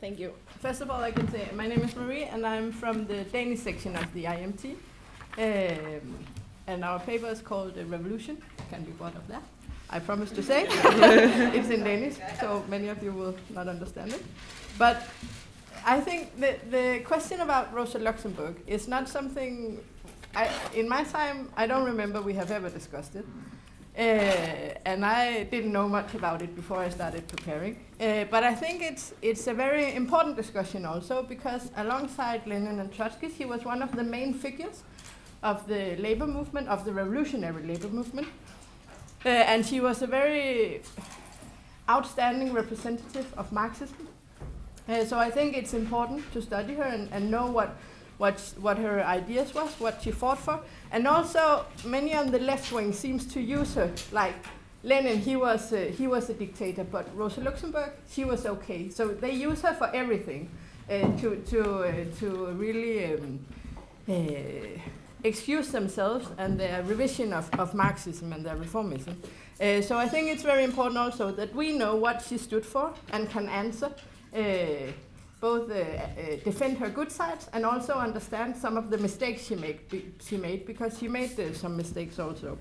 Thank you. First of all, I can say my name is Marie, and I'm from the Danish section of the IMT. And our paper is called Revolution. Can be part of that. I promise to say. It's in Danish, so many of you will not understand it. But I think the question about Rosa Luxemburg is not something, in my time, I don't remember we have ever discussed it. And I didn't know much about it before I started preparing. But I think it's a very important discussion also, because alongside Lenin and Trotsky, he was one of the main figures of the labor movement, of the revolutionary labor movement. And she was a very outstanding representative of Marxism. So I think it's important to study her and know what her ideas was, what she fought for. And also, many on the left wing seems to use her, like Lenin, he was a dictator, but Rosa Luxemburg, she was okay. So they use her for everything to really excuse themselves and their revision of Marxism and their reformism. So I think it's very important also that we know what she stood for and can answer, both defend her good sides and also understand some of the mistakes she made, because she made some mistakes also.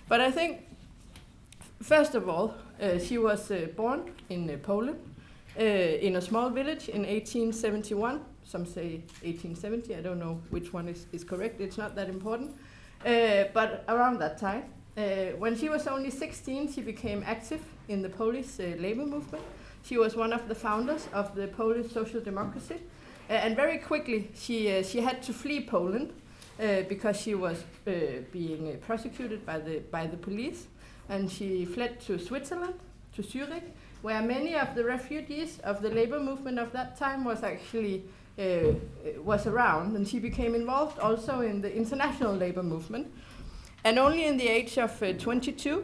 But I think, first of all, she was born in Poland, in a small village in 1871. Some say 1870, I don't know which one is correct, it's not that important. But around that time, when she was only 16, she became active in the Polish labor movement. She was one of the founders of the Polish social democracy. And very quickly, she had to flee Poland because she was being prosecuted by the police. And she fled to Switzerland, to Zurich, where many of the refugees of the labor movement of that time was actually was around, and she became involved also in the international labor movement. And only in the age of 22,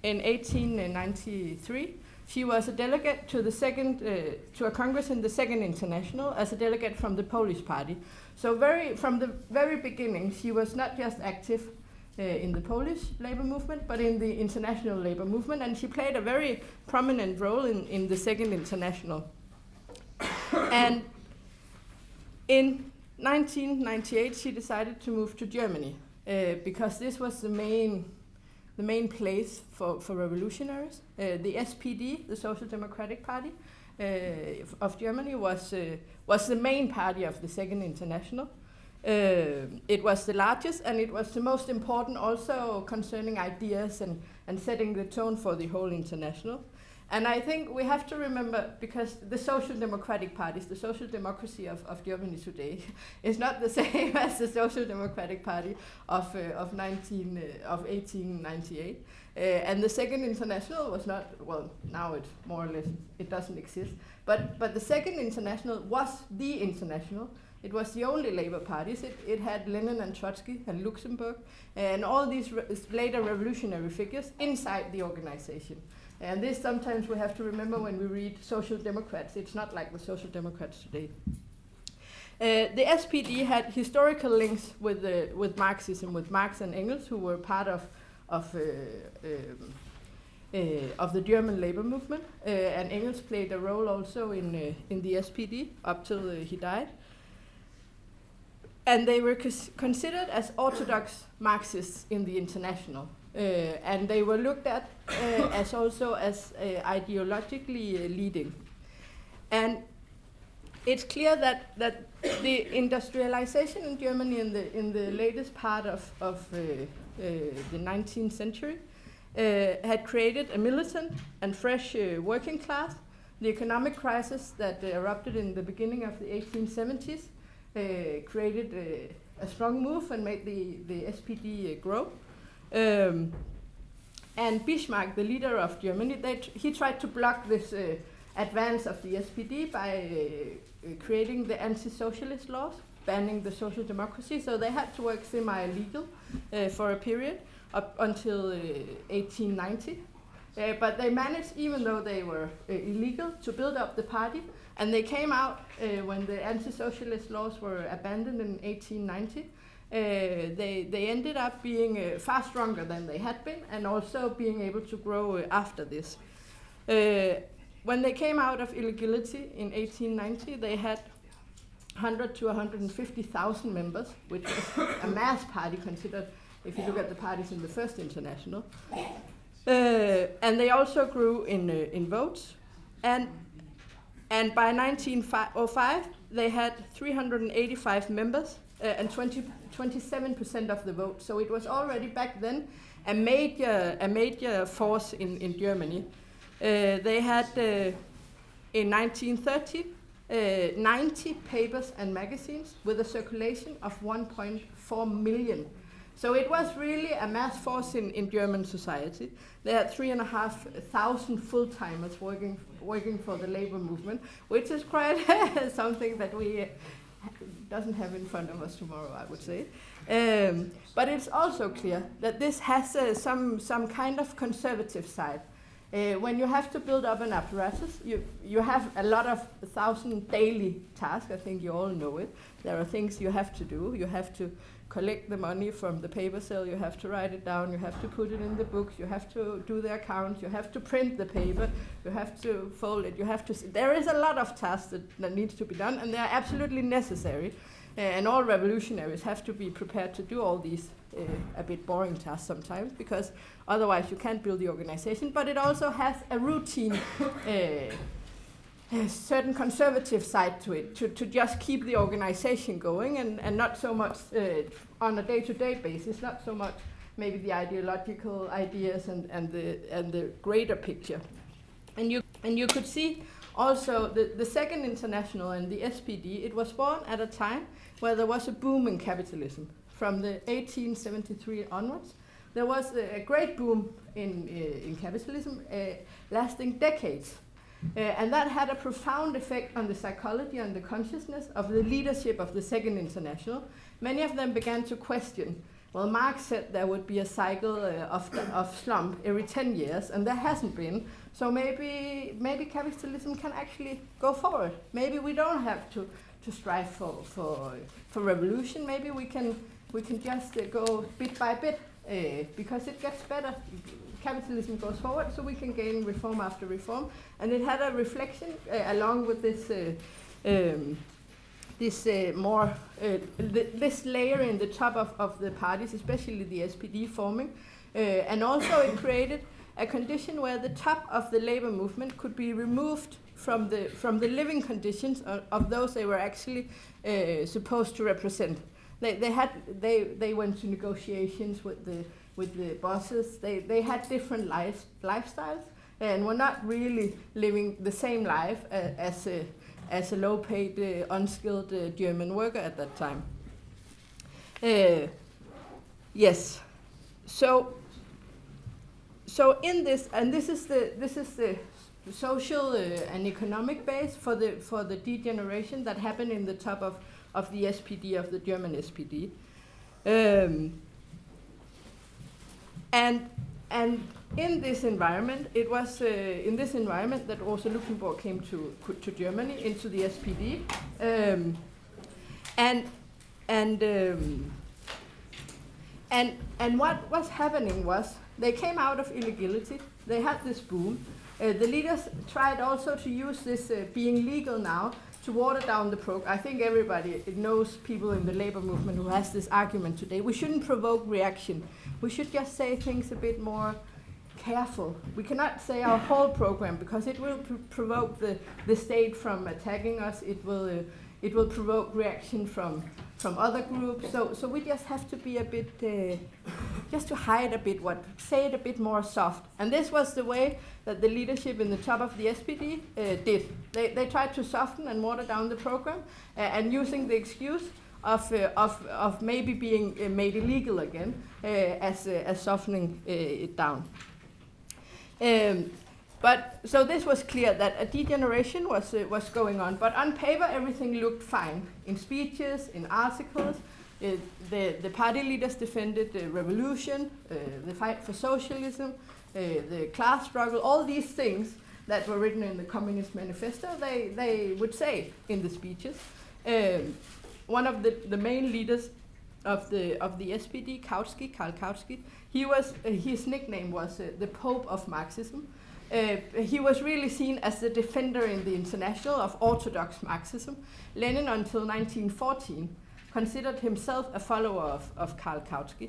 in 1893, she was a delegate to to a congress in the Second International as a delegate from the Polish party. So from the very beginning, she was not just active in the Polish labor movement, but in the international labor movement, and she played a very prominent role in the Second International. And in 1998, she decided to move to Germany because this was the main place for revolutionaries. The SPD, the Social Democratic Party of Germany, was the main party of the Second International. It was the largest, and it was the most important also concerning ideas and setting the tone for the whole international. And I think we have to remember, because the social democratic parties, the social democracy of Germany today, is not the same as the social democratic party of 1898. And the Second International was not, well, now it more or less, it doesn't exist. But the Second International was the international. It was the only labor parties. It had Lenin and Trotsky and Luxemburg and all these later revolutionary figures inside the organization. And this sometimes we have to remember when we read Social Democrats. It's not like the Social Democrats today. The SPD had historical links with Marxism, with Marx and Engels, who were part of the German labor movement. And Engels played a role also in the SPD up till he died. And they were considered as orthodox Marxists in the international. And they were looked at as ideologically leading. And it's clear that the industrialization in Germany in the latest part of the 19th century had created a militant and fresh working class. The economic crisis that erupted in the beginning of the 1870s created a strong move and made the SPD grow. And Bismarck, the leader of Germany, he tried to block this advance of the SPD by creating the anti-socialist laws, banning the social democracy. So they had to work semi-illegal for a period up until 1890. But they managed, even though they were illegal, to build up the party. And they came out when the anti-socialist laws were abandoned in 1890. They ended up being far stronger than they had been, and also being able to grow after this. when they came out of illegality in 1890, they had 100 to 150,000 members, which was a mass party considered if you look at the parties in the First International. And they also grew in votes. And by 1905, they had 385 members and 27% of the vote. So it was already back then a major force in Germany. They had, in 1930, 90 papers and magazines with a circulation of 1.4 million. So it was really a mass force in German society. They had 3,500 full-timers working for the labor movement, which is quite something that we doesn't have in front of us tomorrow, I would say. But it's also clear that this has some kind of conservative side. When you have to build up an apparatus, you have a lot of 1,000 daily tasks. I think you all know it. There are things you have to do. You have to collect the money from the paper sale. You have to write it down. You have to put it in the books. You have to do the accounts. You have to print the paper. You have to fold it. You have to. There is a lot of tasks that needs to be done, and they are absolutely necessary. And all revolutionaries have to be prepared to do all these a bit boring tasks sometimes, because otherwise you can't build the organization. But it also has a routine, a certain conservative side to it, to just keep the organization going, and not so much on a day-to-day basis, not so much maybe the ideological ideas and the greater picture. And you could see also the Second International and the SPD. It was born at a time where there was a boom in capitalism. From the 1873 onwards, there was a great boom in capitalism, lasting decades. And that had a profound effect on the psychology and the consciousness of the leadership of the Second International. Many of them began to question, well, Marx said there would be a cycle of slump every 10 years, and there hasn't been. So maybe capitalism can actually go forward. Maybe we don't have to strive for revolution. Maybe we can just go bit by bit, because it gets better. Capitalism goes forward, so we can gain reform after reform. And it had a reflection along with this this layer in the top of the parties, especially the SPD forming, and also it created a condition where the top of the labor movement could be removed from the living conditions of those they were actually supposed to represent. They went to negotiations with the bosses. They had different lifestyles and were not really living the same life as a low-paid, unskilled German worker at that time. Yes. So in this, and this is the social and economic base for the degeneration that happened in the top of the SPD, of the German SPD. And in this environment, it was in this environment that Rosa Luxemburg came to Germany, into the SPD. And what was happening was they came out of illegality. They had this boom. The leaders tried also to use this being legal now to water down the program. I think everybody knows people in the labor movement who has this argument today. We shouldn't provoke reaction. We should just say things a bit more careful. We cannot say our whole program because it will provoke the state from attacking us. It will provoke reaction from other groups. So we just have to be a bit, just to hide a bit, say it a bit more soft. And this was the way that the leadership in the top of the SPD did. They tried to soften and water down the program, and using the excuse of maybe being made illegal again as softening it down. But so this was clear that a degeneration was going on. But on paper, everything looked fine. In speeches, in articles, the party leaders defended the revolution, the fight for socialism, the class struggle, all these things that were written in the Communist Manifesto, they would say in the speeches. One of the main leaders of the SPD, Karl Kautsky, his nickname was the Pope of Marxism. He was really seen as the defender in the International of orthodox Marxism. Lenin, until 1914, considered himself a follower of Karl Kautsky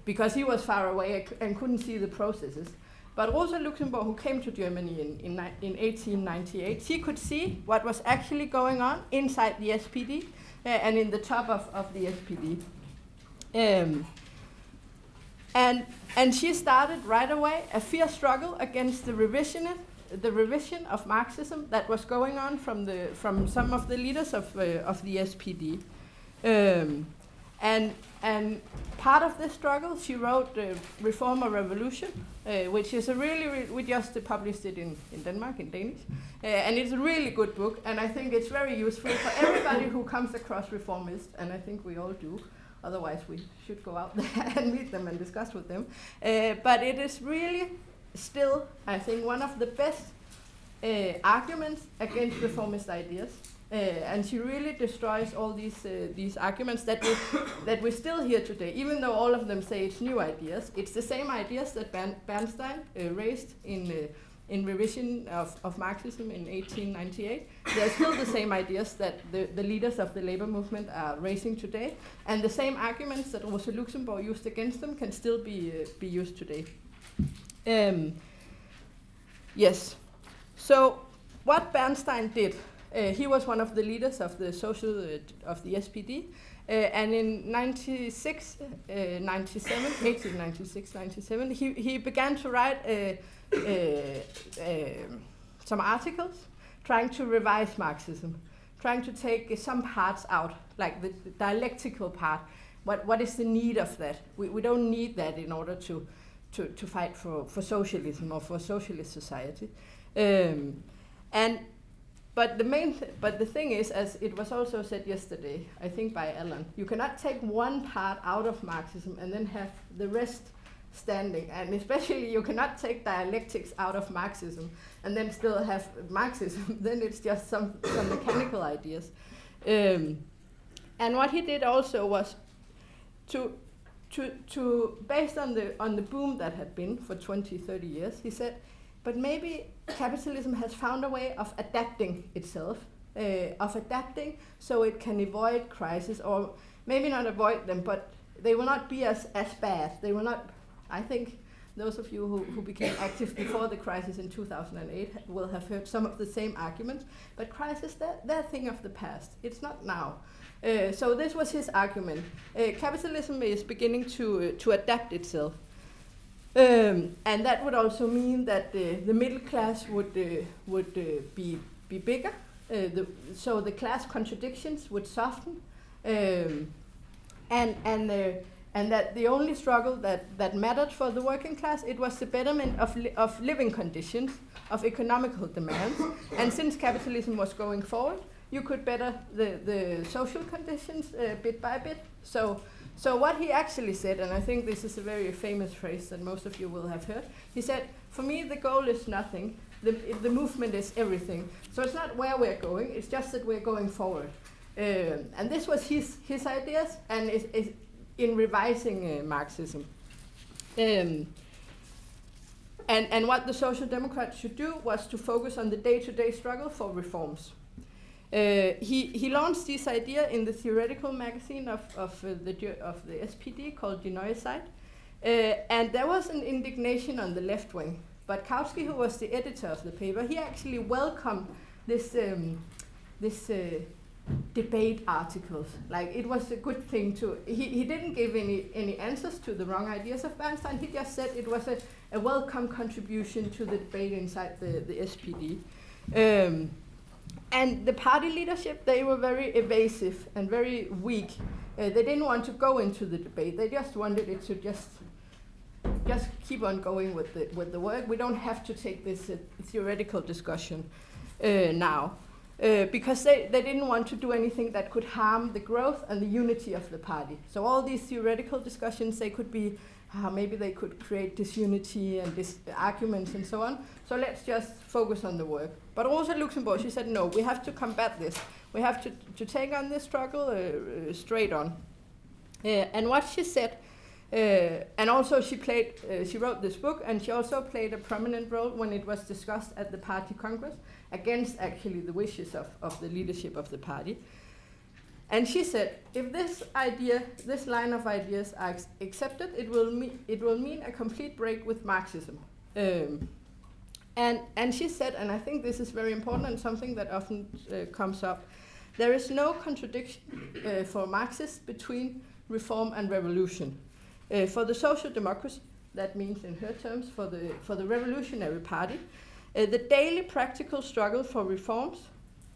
because he was far away and couldn't see the processes. But Rosa Luxemburg, who came to Germany in 1898, she could see what was actually going on inside the SPD and in the top of the SPD. And she started right away a fierce struggle against the revision of Marxism that was going on from some of the leaders of the SPD. And part of this struggle, she wrote Reform or Revolution, which is we just published it in Denmark, in Danish. And it's a really good book, and I think it's very useful for everybody who comes across reformists, and I think we all do. Otherwise, we should go out there and meet them and discuss with them. But it is really still, I think, one of the best arguments against reformist ideas. And she really destroys all these arguments that we still hear today, even though all of them say it's new ideas. It's the same ideas that Bernstein raised in revision of Marxism in 1898. They're still the same ideas that the leaders of the labor movement are raising today, and the same arguments that Rosa Luxemburg used against them can still be used today. Yes. So what Bernstein did, he was one of the leaders of the of the SPD, and in 1896-97, he began to write some articles trying to revise Marxism, trying to take some parts out, like the dialectical part. What is the need of that? We don't need that in order to fight for socialism or for socialist society. But the thing is, as it was also said yesterday, I think by Alan, you cannot take one part out of Marxism and then have the rest standing, and especially you cannot take dialectics out of Marxism and then still have Marxism. Then it's just some mechanical ideas. And what he did also was to based on the boom that had been for 20-30 years, he said, but maybe capitalism has found a way of adapting itself, so it can avoid crisis, or maybe not avoid them, but they will not be as bad. They will not. I think those of you who became active before the crisis in 2008 will have heard some of the same arguments. But crisis, they're a thing of the past. It's not now. So this was his argument. Capitalism is beginning to adapt itself. And that would also mean that the middle class would be bigger. So the class contradictions would soften. And that the only struggle that mattered for the working class, it was the betterment of living conditions, of economical demands. And since capitalism was going forward, you could better the social conditions bit by bit. So what he actually said, and I think this is a very famous phrase that most of you will have heard, he said, for me the goal is nothing, the movement is everything. So it's not where we're going, it's just that we're going forward. And this was his ideas, and is in revising Marxism. And what the Social Democrats should do was to focus on the day-to-day struggle for reforms. He launched this idea in the theoretical magazine of the SPD called Die Neue Zeit, and there was an indignation on the left wing. But Kautsky, who was the editor of the paper, he actually welcomed this debate articles. Like, it was a good thing to. He didn't give any answers to the wrong ideas of Bernstein. He just said it was a welcome contribution to the debate inside the SPD. And the party leadership, they were very evasive and very weak. They didn't want to go into the debate. They just wanted it to just keep on going with the work. We don't have to take this theoretical discussion now. Because they didn't want to do anything that could harm the growth and the unity of the party. So all these theoretical discussions, they could be, maybe they could create disunity and arguments and so on. So let's just focus on the work. But Rosa Luxemburg, she said, no, we have to combat this. We have to take on this struggle straight on. And what she said, And also she wrote this book, and she also played a prominent role when it was discussed at the party congress against actually the wishes of the leadership of the party. And she said, if this line of ideas are accepted, it will mean a complete break with Marxism. And she said, and I think this is very important and something that often comes up, there is no contradiction for Marxists between reform and revolution. For the social democracy, that means in her terms for the revolutionary party, the daily practical struggle for reforms,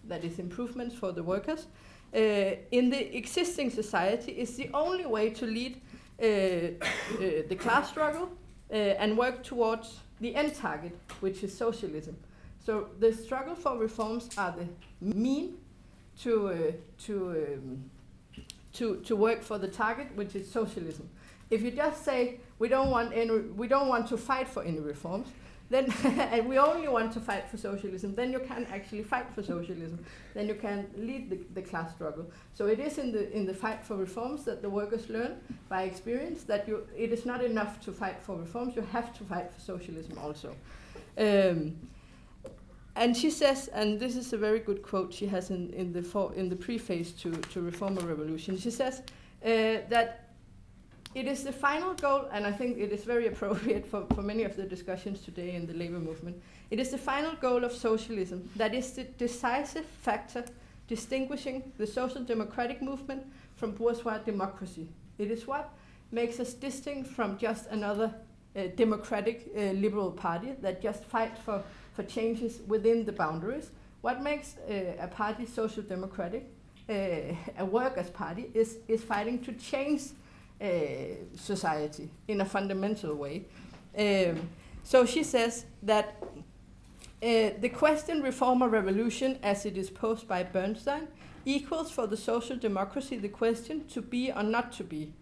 that is improvements for the workers, in the existing society is the only way to lead the class struggle and work towards the end target, which is socialism. So the struggle for reforms are the mean to work for the target, which is socialism. If you just say we don't want to fight for any reforms, then and we only want to fight for socialism, then you can't actually fight for socialism. Then you can lead the class struggle. So it is in the fight for reforms that the workers learn by experience that it is not enough to fight for reforms. You have to fight for socialism also. And she says, and this is a very good quote she has in the preface to Reform or Revolution. She says that it is the final goal, and I think it is very appropriate for many of the discussions today in the labor movement. It is the final goal of socialism that is the decisive factor distinguishing the social democratic movement from bourgeois democracy. It is what makes us distinct from just another democratic liberal party that just fights for changes within the boundaries. What makes a party social democratic, a workers' party, is fighting to change society in a fundamental way. So she says that the question reform or revolution, as it is posed by Bernstein, equals for the social democracy the question to be or not to be.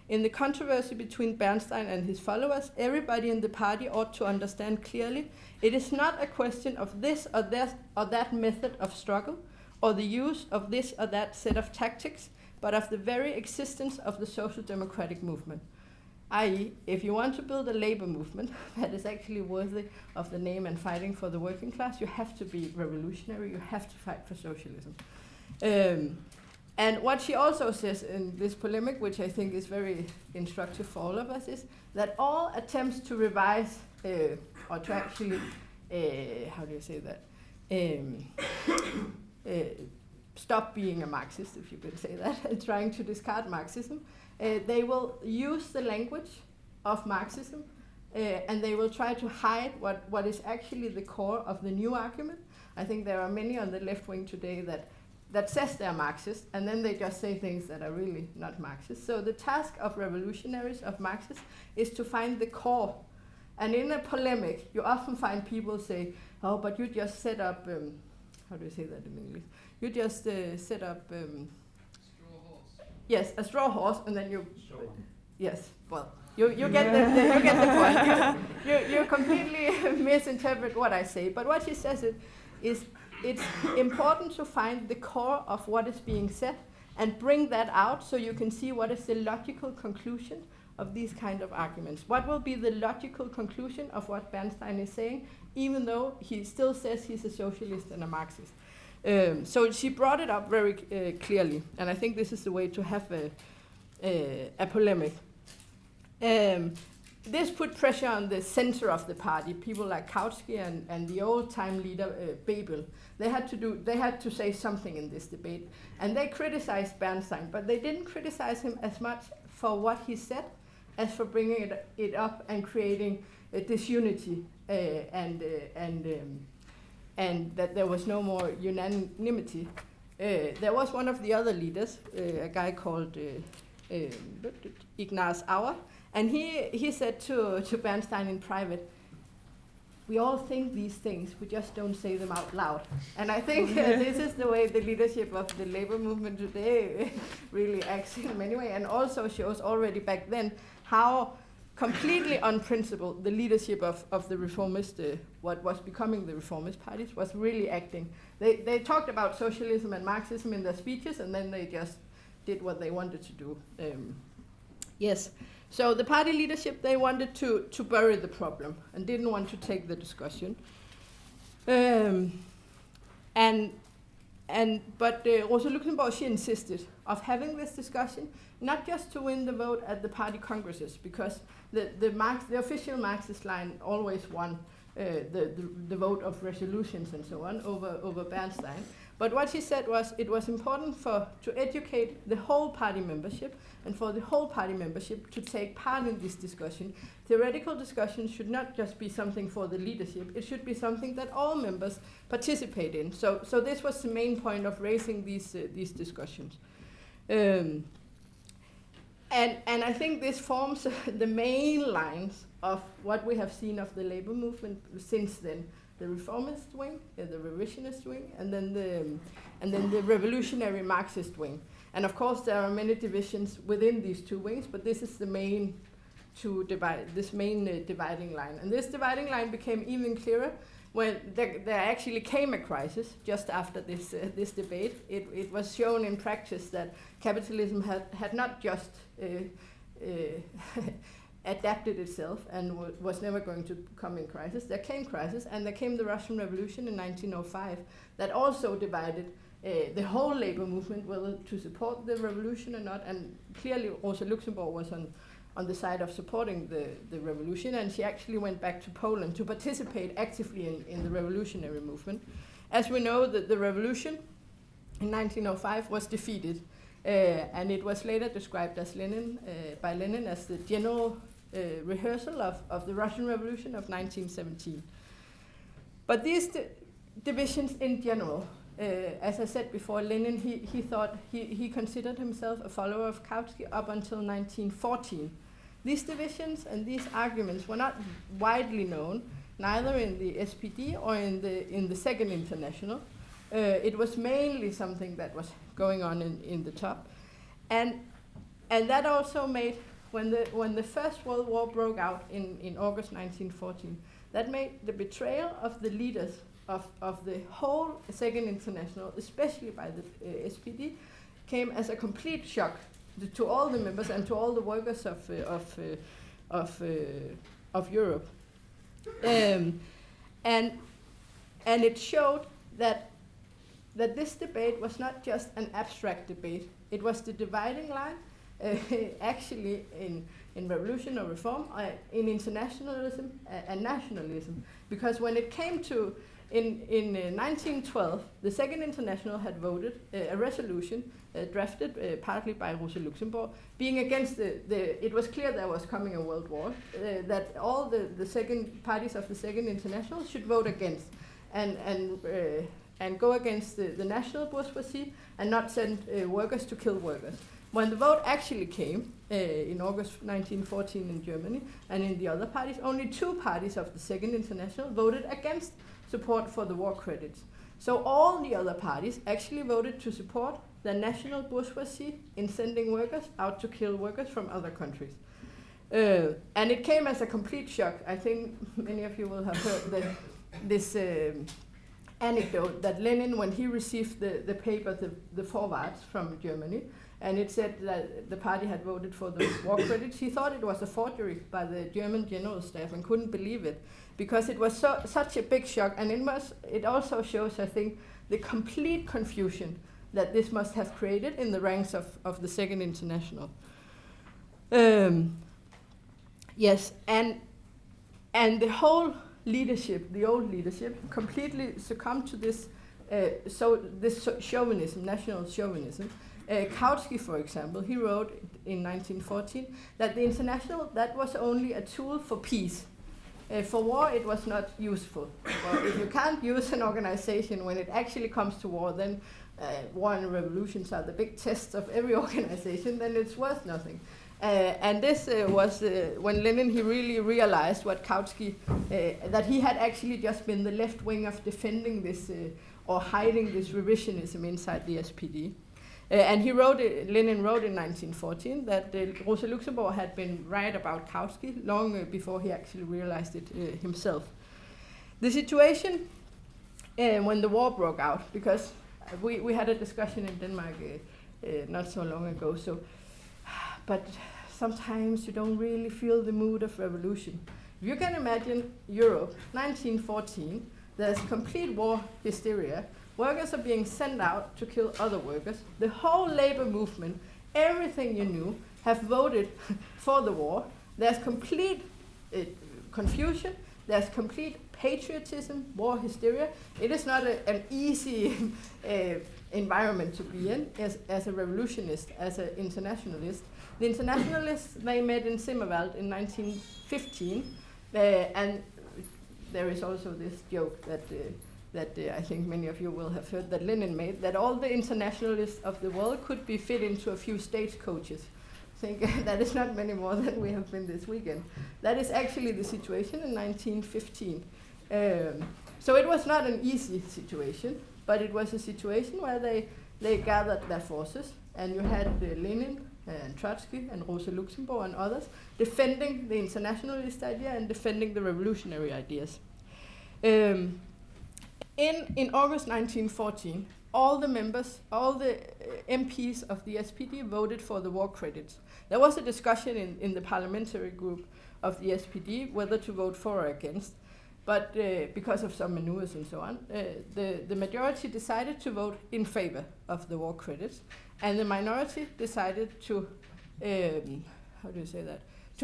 In the controversy between Bernstein and his followers, everybody in the party ought to understand clearly it is not a question of this or that method of struggle, or the use of this or that set of tactics, but of the very existence of the social democratic movement. I.e., if you want to build a labor movement that is actually worthy of the name and fighting for the working class, you have to be revolutionary, you have to fight for socialism. And what she also says in this polemic, which I think is very instructive for all of us, is that all attempts to revise or to actually, how do you say that, stop being a Marxist, if you could say that, and trying to discard Marxism, they will use the language of Marxism and they will try to hide what is actually the core of the new argument. I think there are many on the left wing today that says they're Marxist, and then they just say things that are really not Marxist. So the task of revolutionaries, of Marxists, is to find the core. And in a polemic, you often find people say, oh, but you just set up, how do you say that in English? You just set up... straw horse. Yes, a straw horse, and then you... Yes, well, you get the point. You completely misinterpret what I say. But what she says is it's important to find the core of what is being said and bring that out so you can see what is the logical conclusion of these kind of arguments. What will be the logical conclusion of what Bernstein is saying, even though he still says he's a socialist and a Marxist. So she brought it up very clearly, and I think this is the way to have a polemic. This put pressure on the center of the party, people like Kautsky and the old-time leader Bebel. They had to say something in this debate, and they criticized Bernstein, but they didn't criticize him as much for what he said as for bringing it up and creating a disunity and that there was no more unanimity. There was one of the other leaders, a guy called Ignaz Auer, and he said to Bernstein in private, we all think these things, we just don't say them out loud. And I think this is the way the leadership of the labor movement today really acts in many ways, and also shows already back then how completely unprincipled the leadership of the reformist, what was becoming the reformist parties, was really acting. They talked about socialism and Marxism in their speeches, and then they just did what they wanted to do. Yes. So the party leadership, they wanted to bury the problem and didn't want to take the discussion. But Rosa Luxemburg, she insisted of having this discussion, not just to win the vote at the party congresses, because the official Marxist line always won the vote of resolutions and so on over Bernstein. But what she said was it was important to educate the whole party membership and for the whole party membership to take part in this discussion. Theoretical discussion should not just be something for the leadership, it should be something that all members participate in. So this was the main point of raising these discussions. And I think this forms the main lines of what we have seen of the labor movement since then. The reformist wing, the revisionist wing, and then the revolutionary Marxist wing. And of course, there are many divisions within these two wings, but this is the main dividing line. And this dividing line became even clearer when there actually came a crisis just after this debate. It was shown in practice that capitalism had not just adapted itself and was never going to come in crisis. There came crisis, and there came the Russian Revolution in 1905 that also divided the whole labor movement, whether to support the revolution or not. And clearly Rosa Luxemburg was on the side of supporting the revolution, and she actually went back to Poland to participate actively in the revolutionary movement. As we know, the revolution in 1905 was defeated, and it was later described by Lenin as the general rehearsal of the Russian Revolution of 1917. But these divisions in general, as I said before, Lenin, he considered himself a follower of Kautsky up until 1914. These divisions and these arguments were not widely known, neither in the SPD or in the Second International. It was mainly something that was going on in the top, and that also made, when the First World War broke out in August 1914, that made the betrayal of the leaders of the whole Second International, especially by the SPD, came as a complete shock to all the members and to all the workers of Europe, and it showed that this debate was not just an abstract debate. It was the dividing line, actually in revolution or reform, in internationalism and nationalism. Because when it came to, in 1912, the Second International had voted a resolution drafted partly by Rosa Luxemburg, being against it was clear there was coming a world war, that all the second parties of the Second International should vote against, and go against the national bourgeoisie and not send workers to kill workers. When the vote actually came in August 1914 in Germany and in the other parties, only two parties of the Second International voted against support for the war credits. So all the other parties actually voted to support the national bourgeoisie in sending workers out to kill workers from other countries. And it came as a complete shock. I think many of you will have heard this anecdote that Lenin, when he received the paper, the Vorwärts from Germany, and it said that the party had voted for the war credits, he thought it was a forgery by the German general staff and couldn't believe it, because it was such a big shock. And it also shows, I think, the complete confusion that this must have created in the ranks of the Second International. Yes, and the whole leadership, the old leadership, completely succumbed to this chauvinism, national chauvinism. Kautsky, for example, he wrote in 1914 that the international, that was only a tool for peace. For war, it was not useful. Well, if you can't use an organization when it actually comes to war, then war and revolutions are the big tests of every organization, then it's worth nothing. And this was when Lenin, he really realized what Kautsky, that he had actually just been the left wing of defending this or hiding this revisionism inside the SPD. And Lenin wrote in 1914 that Rosa Luxemburg had been right about Kautsky long before he actually realized it himself. The situation when the war broke out, because we had a discussion in Denmark not so long ago, but sometimes you don't really feel the mood of revolution. If you can imagine Europe, 1914, there's complete war hysteria. Workers are being sent out to kill other workers. The whole labor movement, everything you knew, have voted for the war. There's complete confusion. There's complete patriotism, war hysteria. It is not an easy environment to be in as a revolutionist, as an internationalist. The internationalists, they met in Zimmerwald in 1915, and there is also this joke that I think many of you will have heard that Lenin made, that all the internationalists of the world could be fit into a few stagecoaches. I think that is not many more than we have been this weekend. That is actually the situation in 1915. So it was not an easy situation, but it was a situation where they gathered their forces, and you had Lenin and Trotsky and Rosa Luxemburg and others defending the internationalist idea and defending the revolutionary ideas. In August 1914, all the members, all the MPs of the SPD voted for the war credits. There was a discussion in the parliamentary group of the SPD whether to vote for or against, but because of some maneuvers and so on, the majority decided to vote in favor of the war credits, and the minority decided to, to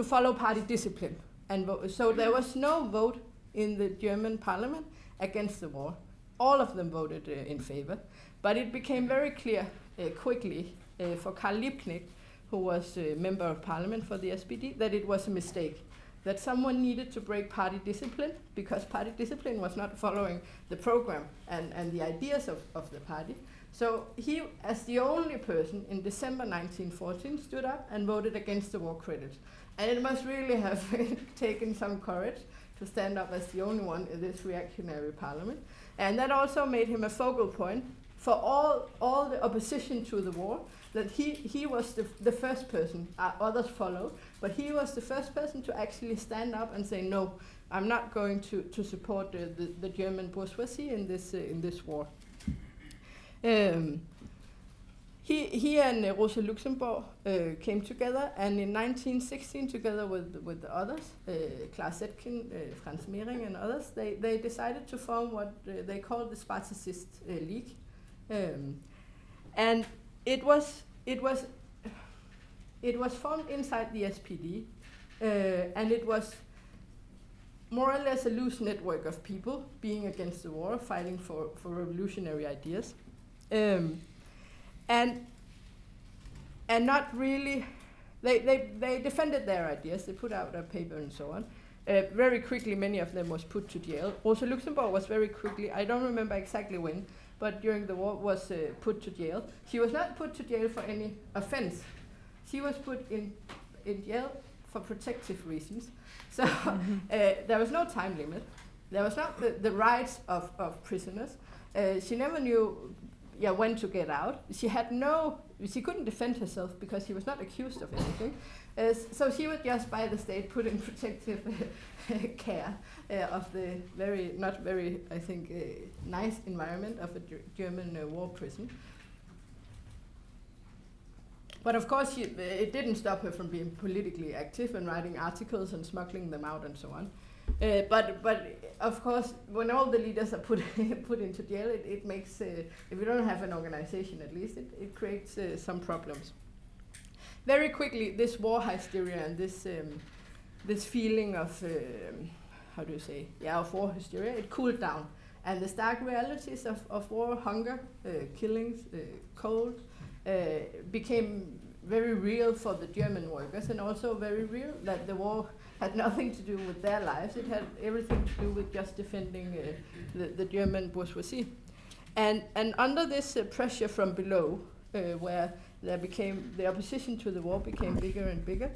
follow party discipline. And so there was no vote in the German parliament against the war. All of them voted in favor, but it became very clear quickly for Karl Liebknecht, who was a member of parliament for the SPD, that it was a mistake, that someone needed to break party discipline because party discipline was not following the program and the ideas of the party. So he, as the only person in December 1914, stood up and voted against the war credits. And it must really have taken some courage to stand up as the only one in this reactionary parliament. And that also made him a focal point for all the opposition to the war, that he was the first person, others followed, but he was the first person to actually stand up and say, no, I'm not going to support the German bourgeoisie in this war. He and Rosa Luxemburg came together, and in 1916, together with the others, Klaus Zetkin, Franz Mehring, and others, they decided to form what they called the Spartacist League, and it was formed inside the SPD, and it was more or less a loose network of people being against the war, fighting for revolutionary ideas. And not really, they defended their ideas, they put out a paper and so on. Very quickly, many of them was put to jail. Rosa Luxemburg was very quickly, I don't remember exactly when, but during the war was put to jail. She was not put to jail for any offense. She was put in jail for protective reasons. So there was no time limit. There was not the rights of prisoners. She never knew when to get out. She couldn't defend herself because she was not accused of anything. So she was just by the state put in protective care of the not very, I think, nice environment of a German war prison. But of course, it didn't stop her from being politically active and writing articles and smuggling them out and so on. But of course, when all the leaders are put into jail, it makes, if you don't have an organization at least, it creates some problems. Very quickly, this war hysteria and this feeling of, of war hysteria, it cooled down. And the stark realities of war, hunger, killings, cold, became very real for the German workers, and also very real that the war had nothing to do with their lives. It had everything to do with just defending the German bourgeoisie. And under this pressure from below, where the opposition to the war became bigger and bigger,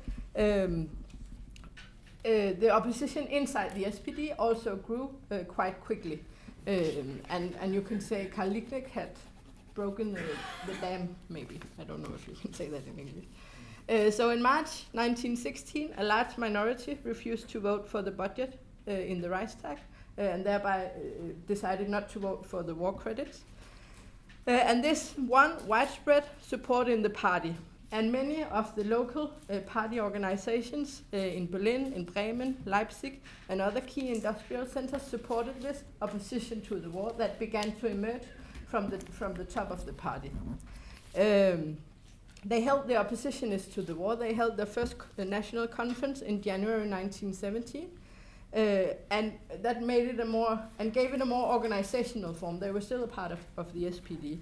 the opposition inside the SPD also grew quite quickly. And you can say Karl Liebknecht had broken the dam, maybe. I don't know if you can say that in English. So in March 1916, a large minority refused to vote for the budget in the Reichstag, and thereby decided not to vote for the war credits. And this won widespread support in the party. And many of the local party organizations in Berlin, in Bremen, Leipzig, and other key industrial centers supported this opposition to the war that began to emerge from the top of the party. They held the oppositionists to the war. They held their first national conference in January 1917, and that made it gave it a more organizational form. They were still a part of the SPD.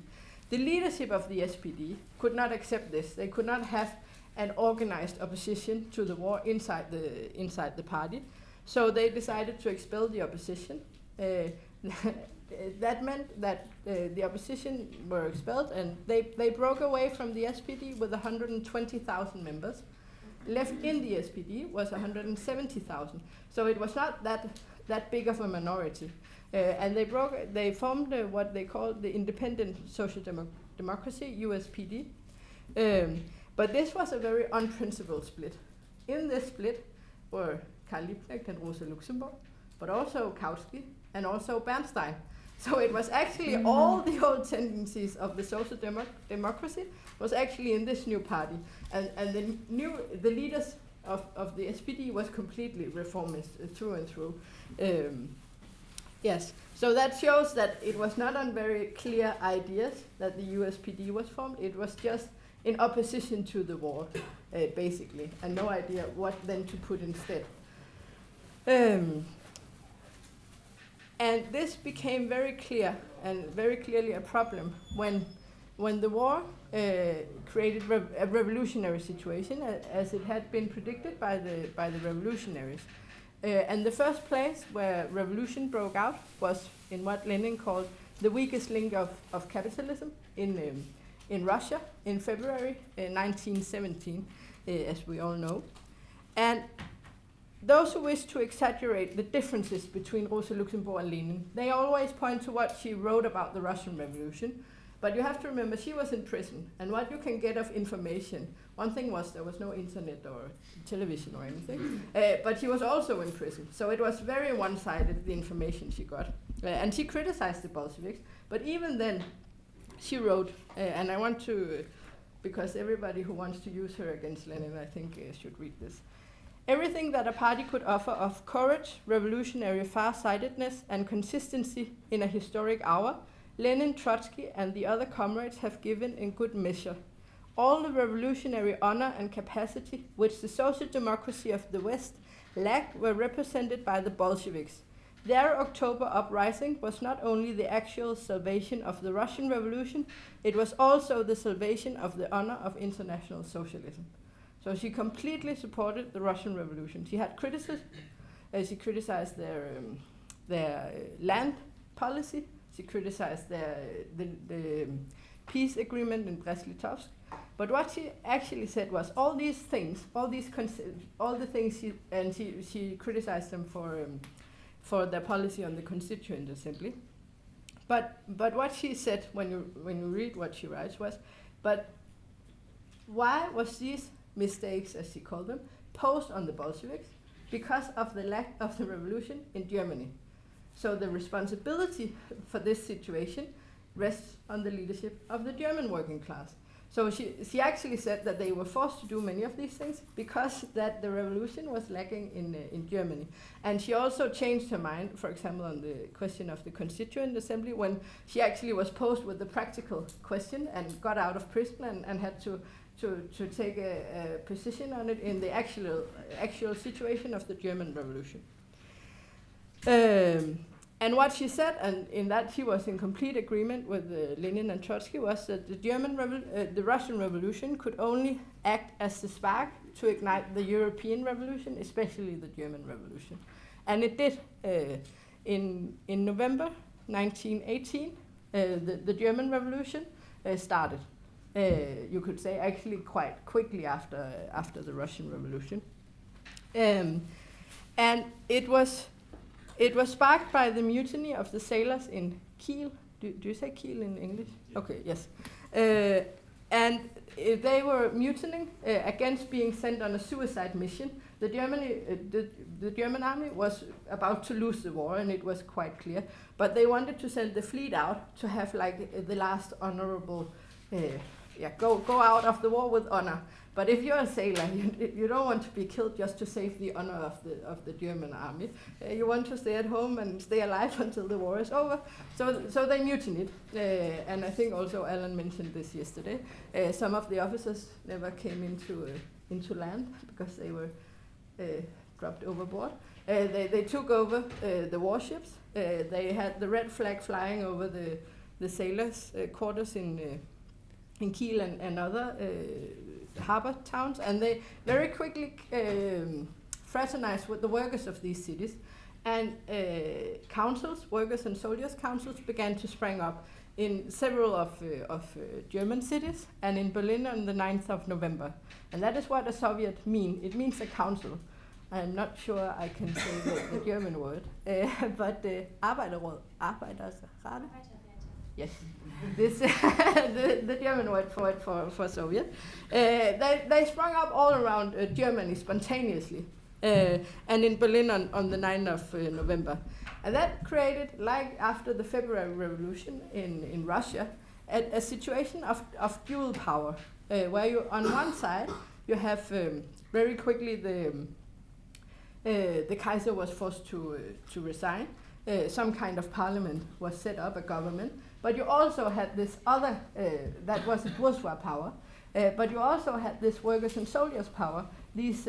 The leadership of the SPD could not accept this. They could not have an organized opposition to the war inside the party. So they decided to expel the opposition. That meant that the opposition were expelled, and they broke away from the SPD with 120,000 members. Left in the SPD was 170,000. So it was not that big of a minority. And they formed what they called the Independent Social Democracy, USPD. But this was a very unprincipled split. In this split were Karl Liebknecht and Rosa Luxemburg, but also Kautsky and also Bernstein. So it was actually all the old tendencies of the social democracy was actually in this new party. And the leaders of the SPD was completely reformist through and through. Yes, so that shows that it was not on very clear ideas that the USPD was formed. It was just in opposition to the war, basically, and no idea what then to put instead. And this became very clear and very clearly a problem when the war created a revolutionary situation, as it had been predicted by the revolutionaries. And the first place where revolution broke out was in what Lenin called the weakest link of capitalism in Russia in February 1917, as we all know. And those who wish to exaggerate the differences between Rosa Luxemburg and Lenin, they always point to what she wrote about the Russian Revolution. But you have to remember, she was in prison, and what you can get of information, one thing was there was no internet or television or anything, but she was also in prison. So it was very one-sided, the information she got. And she criticized the Bolsheviks, but even then, she wrote, and I want to, because everybody who wants to use her against Lenin, I think should read this. Everything that a party could offer of courage, revolutionary far-sightedness, and consistency in a historic hour, Lenin, Trotsky, and the other comrades have given in good measure. All the revolutionary honor and capacity which the social democracy of the West lacked were represented by the Bolsheviks. Their October uprising was not only the actual salvation of the Russian Revolution, it was also the salvation of the honor of international socialism. So she completely supported the Russian Revolution. She had criticism. She criticized their land policy. She criticized the peace agreement in Brest-Litovsk. But what she actually said was all these things, all the things, she criticized them for their policy on the Constituent Assembly. But what she said when you read what she writes was, but why was these mistakes, as she called them, posed on the Bolsheviks? Because of the lack of the revolution in Germany. So the responsibility for this situation rests on the leadership of the German working class. So she actually said that they were forced to do many of these things because that the revolution was lacking in Germany. And she also changed her mind, for example, on the question of the Constituent Assembly, when she actually was posed with the practical question and got out of prison and had to take a position on it in the actual situation of the German Revolution. And what she said, and in that she was in complete agreement with Lenin and Trotsky, was that the Russian Revolution could only act as the spark to ignite the European Revolution, especially the German Revolution. And it did. In November 1918, the German Revolution started. You could say actually quite quickly after the Russian Revolution. And it was sparked by the mutiny of the sailors in Kiel. Do you say Kiel in English? Yeah. Okay, yes. And they were mutinying against being sent on a suicide mission. The German army was about to lose the war, and it was quite clear. But they wanted to send the fleet out to have like the last honorable go out of the war with honor. But if you're a sailor, you don't want to be killed just to save the honor of the German army. You want to stay at home and stay alive until the war is over. So they mutinied. And I think also Alan mentioned this yesterday. Some of the officers never came into land because they were dropped overboard. They took over the warships. They had the red flag flying over the sailors' quarters in Kiel and other harbor towns, and they very quickly fraternized with the workers of these cities, and councils, workers and soldiers councils, began to spring up in several of German cities, and in Berlin on the 9th of November. And that is what a Soviet means. It means a council. I'm not sure I can say the German word, but Arbejderråd, Arbejdersrate? Yes, this the German word for it for Soviet. They sprung up all around Germany spontaneously, and in Berlin on the 9th of November. And that created, like after the February Revolution in Russia, a situation of dual power, where you, on one side, you have very quickly the Kaiser was forced to resign. Some kind of parliament was set up, a government. But you also had this other, that was a bourgeois power, but you also had this workers and soldiers power. These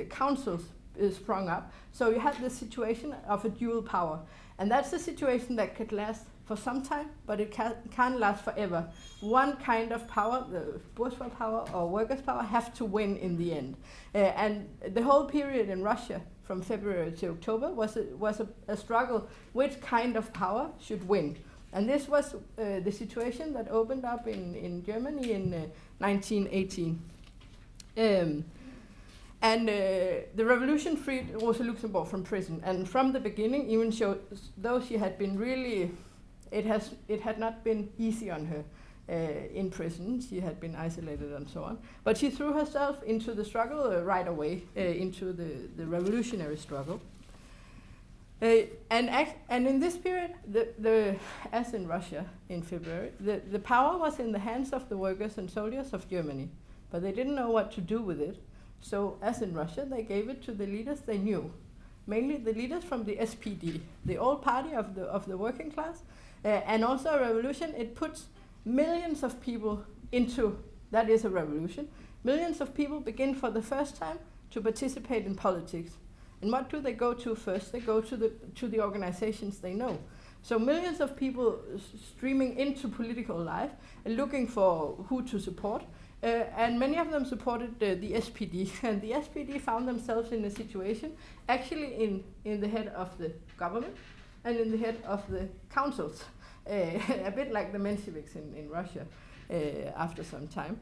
councils sprung up. So you had this situation of a dual power. And that's a situation that could last for some time, but it can't last forever. One kind of power, the bourgeois power or workers' power, have to win in the end. And the whole period in Russia, from February to October, was a struggle. Which kind of power should win? And this was the situation that opened up in Germany in 1918. And the revolution freed Rosa Luxemburg from prison. And from the beginning, even though she had been really, it had not been easy on her in prison. She had been isolated and so on. But she threw herself into the struggle right away, into the revolutionary struggle. And in this period, as in Russia in February, the power was in the hands of the workers and soldiers of Germany, but they didn't know what to do with it. So, as in Russia, they gave it to the leaders they knew, mainly the leaders from the SPD, the old party of the working class, and also a revolution. It puts millions of people into, that is a revolution. Millions of people begin for the first time to participate in politics. And what do they go to first? They go to the organizations they know. So millions of people streaming into political life and looking for who to support. And many of them supported the SPD. And the SPD found themselves in a situation actually in the head of the government and in the head of the councils. A bit like the Mensheviks in Russia after some time.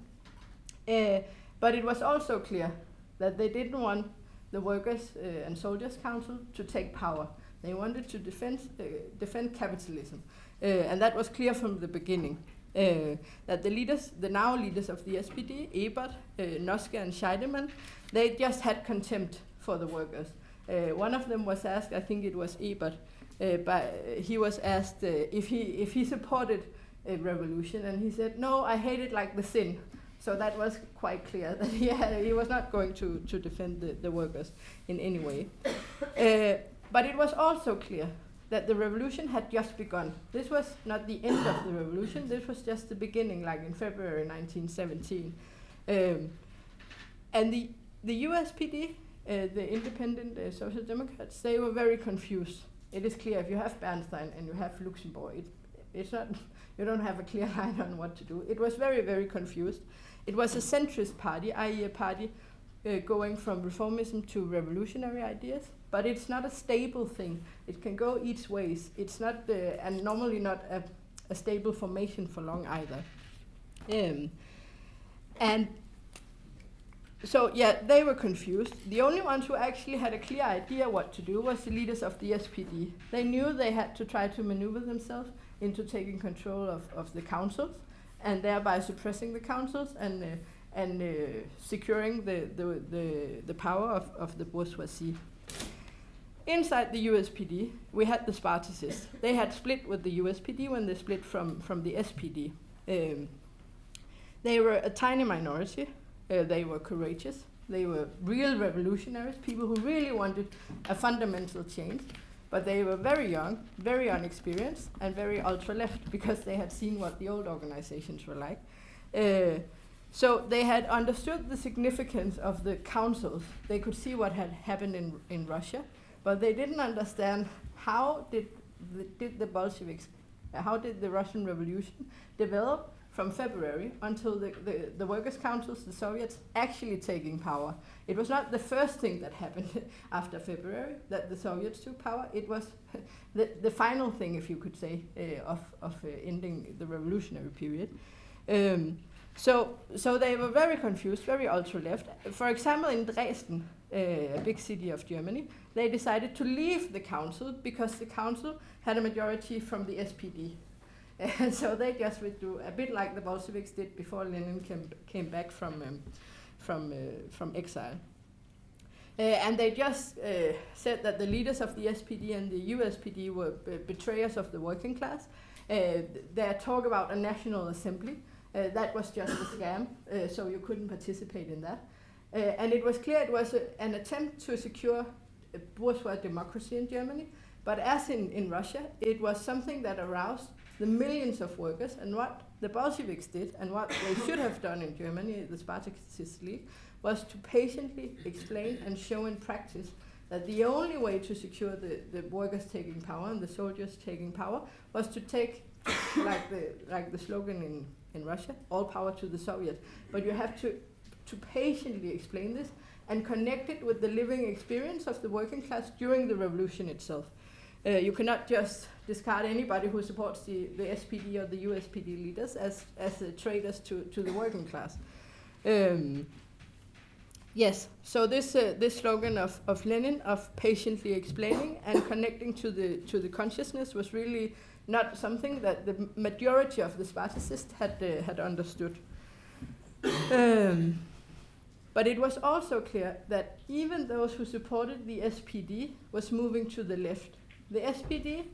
But it was also clear that they didn't want the Workers' and Soldiers' Council to take power. They wanted to defend capitalism. And that was clear from the beginning. That the now leaders of the SPD, Ebert, Noske and Scheidemann, they just had contempt for the workers. One of them was asked, I think it was Ebert, but he was asked if he supported a revolution, and he said, no, I hate it like the sin. So that was quite clear that he was not going to defend the workers in any way. But it was also clear that the revolution had just begun. This was not the end of the revolution, this was just the beginning, like in February 1917. And the USPD, the Independent Social Democrats, they were very confused. It is clear if you have Bernstein and you have Luxemburg, it's not, you don't have a clear line on what to do. It was very, very confused. It was a centrist party, i.e. a party going from reformism to revolutionary ideas, but it's not a stable thing. It can go each ways. It's not, and normally not a stable formation for long either. And so, yeah, they were confused. The only ones who actually had a clear idea what to do was the leaders of the SPD. They knew they had to try to maneuver themselves into taking control of the councils, and thereby suppressing the councils and securing the power of the bourgeoisie. Inside the USPD, we had the Spartacists. They had split with the USPD when they split from the SPD. They were a tiny minority. They were courageous. They were real revolutionaries, people who really wanted a fundamental change. But they were very young, very unexperienced, and very ultra-left because they had seen what the old organizations were like. So they had understood the significance of the councils. They could see what had happened in Russia, but they didn't understand how did the Bolsheviks, how did the Russian Revolution develop from February until the workers' councils, the Soviets, actually taking power. It was not the first thing that happened after February that the Soviets took power. It was the final thing, if you could say, of ending the revolutionary period. So they were very confused, very ultra-left. For example, in Dresden, a big city of Germany, they decided to leave the council because the council had a majority from the SPD. And so they just withdrew, a bit like the Bolsheviks did before Lenin came back from exile. And they just said that the leaders of the SPD and the USPD were betrayers of the working class. Their talk about a national assembly, that was just a scam, so you couldn't participate in that. And it was clear it was an attempt to secure bourgeois democracy in Germany, but as in Russia, it was something that aroused the millions of workers, and what the Bolsheviks did, and what they should have done in Germany, the Spartacus League, was to patiently explain and show in practice that the only way to secure the workers taking power and the soldiers taking power was to take, like the slogan in Russia, all power to the Soviets. But you have to patiently explain this and connect it with the living experience of the working class during the revolution itself. You cannot just discard anybody who supports the SPD or the USPD leaders as traitors to the working class. Yes, so this slogan of Lenin, of patiently explaining and connecting to the consciousness, was really not something that the majority of the Spartacists had understood. But it was also clear that even those who supported the SPD was moving to the left. The SPD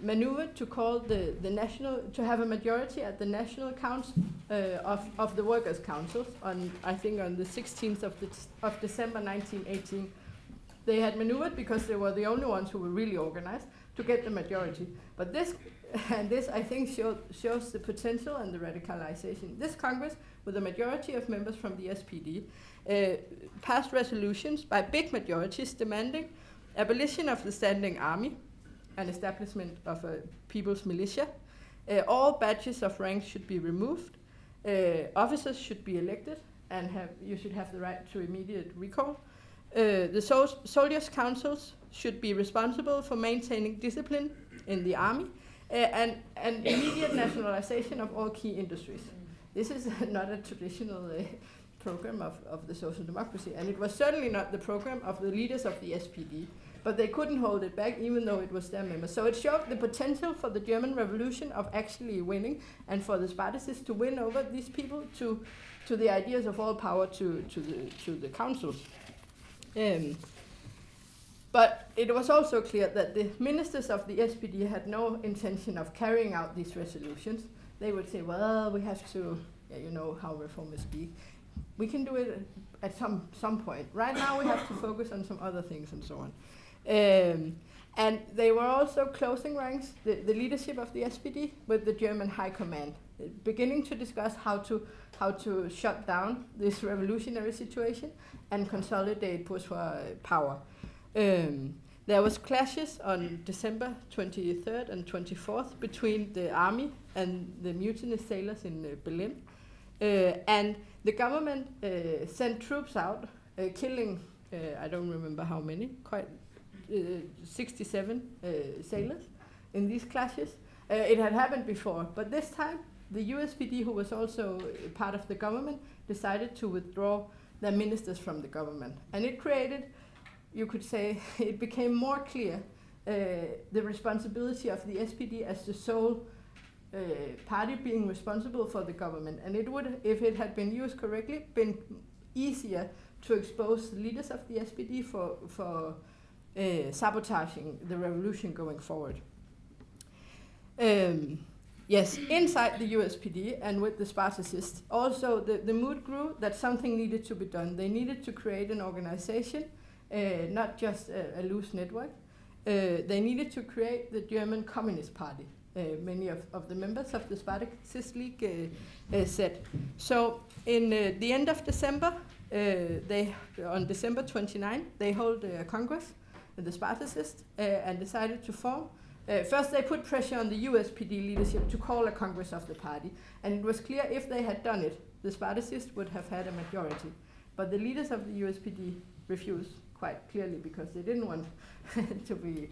maneuvered to call to have a majority at the National Council of the Workers' Councils on the 16th of December 1918. They had maneuvered because they were the only ones who were really organized to get the majority. But this I think shows the potential and the radicalization. This Congress, with a majority of members from the SPD, passed resolutions by big majorities demanding abolition of the standing army, an establishment of a people's militia. All badges of rank should be removed. Officers should be elected, and you should have the right to immediate recall. The soldiers' councils should be responsible for maintaining discipline in the army, and immediate nationalization of all key industries. This is not a traditional program of the social democracy, and it was certainly not the program of the leaders of the SPD. But they couldn't hold it back, even though it was their members. So it showed the potential for the German Revolution of actually winning, and for the Spartacists to win over these people to the ideas of all power to the councils. But it was also clear that the ministers of the SPD had no intention of carrying out these resolutions. They would say, well, we have to, you know how reformists be. We can do it at some point. Right now we have to focus on some other things and so on. And they were also closing ranks, the leadership of the SPD, with the German High Command, beginning to discuss how to shut down this revolutionary situation and consolidate bourgeois power. There was clashes on December 23rd and 24th between the army and the mutiny sailors in Berlin. And the government sent troops out, killing, I don't remember how many, quite 67 sailors in these clashes. It had happened before, but this time the USPD, who was also part of the government, decided to withdraw their ministers from the government. And it created, you could say, it became more clear the responsibility of the SPD as the sole party being responsible for the government. And it would, if it had been used correctly, been easier to expose the leaders of the SPD for sabotaging the revolution going forward. Yes, inside the USPD and with the Spartacists, also the mood grew that something needed to be done. They needed to create an organization, not just a loose network. They needed to create the German Communist Party. Many of the members of the Spartacus League said. So in the end of December, on December 29, they hold a congress, the Spartacists, and decided to form. First, they put pressure on the USPD leadership to call a congress of the party, and it was clear if they had done it, the Spartacists would have had a majority. But the leaders of the USPD refused quite clearly because they didn't want to be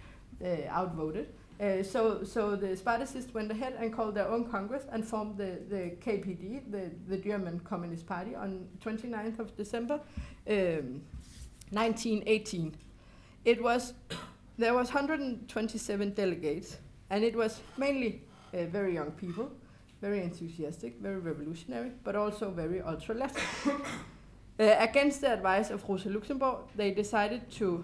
outvoted. So the Spartacists went ahead and called their own congress and formed the KPD, the German Communist Party, on 29th of December, 1918. There was 127 delegates, and it was mainly very young people, very enthusiastic, very revolutionary, but also very ultra-left. Against the advice of Rosa Luxemburg, they decided to,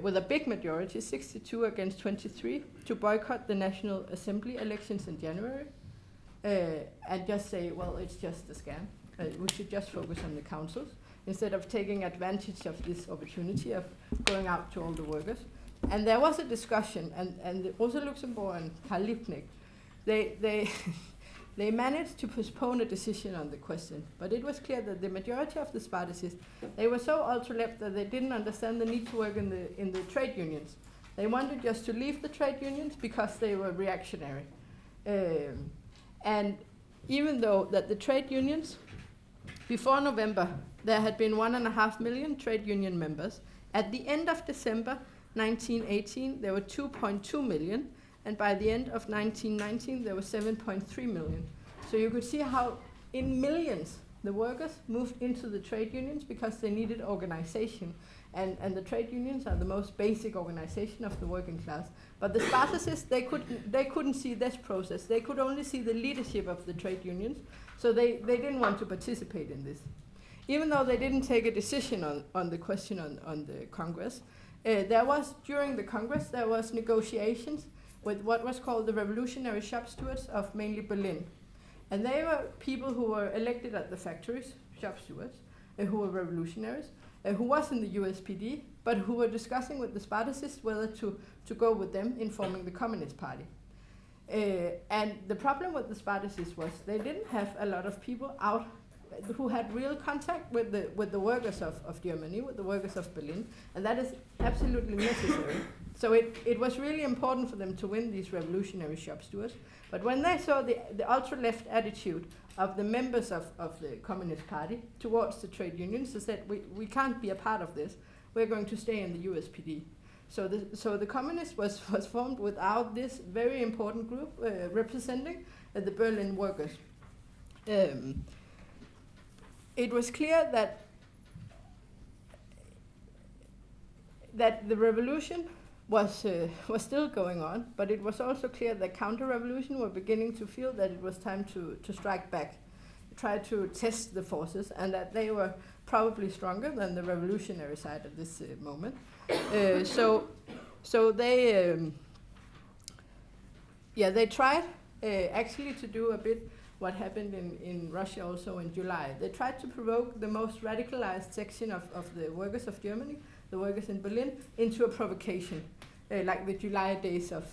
with a big majority, 62 against 23, to boycott the National Assembly elections in January, and just say, well, it's just a scam. We should just focus on the councils, instead of taking advantage of this opportunity of going out to all the workers. And there was a discussion, and Rosa Luxemburg and Karl Liebknecht, they managed to postpone a decision on the question, but it was clear that the majority of the Spartacists, they were so ultra-left that they didn't understand the need to work in the trade unions. They wanted just to leave the trade unions because they were reactionary. And even though that the trade unions, before November, there had been 1.5 million trade union members, at the end of December 1918, there were 2.2 million, and by the end of 1919, there were 7.3 million. So you could see how, in millions, the workers moved into the trade unions because they needed organization. And the trade unions are the most basic organization of the working class. But the Spartacists, they couldn't see this process. They could only see the leadership of the trade unions, so they didn't want to participate in this. Even though they didn't take a decision on the question on the Congress, during the Congress, there was negotiations with what was called the revolutionary shop stewards of mainly Berlin. And they were people who were elected at the factories, shop stewards, who were revolutionaries, who was in the USPD, but who were discussing with the Spartacists whether to go with them in forming the Communist Party. And the problem with the Spartacists was they didn't have a lot of people out who had real contact with the workers of Germany, with the workers of Berlin, and that is absolutely necessary. So it was really important for them to win these revolutionary shop stewards. But when they saw the ultra-left attitude of the members of the Communist Party towards the trade unions, they said, we can't be a part of this. We're going to stay in the USPD. So the Communists was formed without this very important group representing the Berlin workers. It was clear that the revolution was still going on, but it was also clear that CounterRevolution were beginning to feel that it was time to strike back, try to test the forces, and that they were probably stronger than the revolutionary side at this moment. So they tried actually to do a bit what happened in Russia also in July. They tried to provoke the most radicalized section of the workers of Germany, the workers in Berlin, into a provocation, like the July days of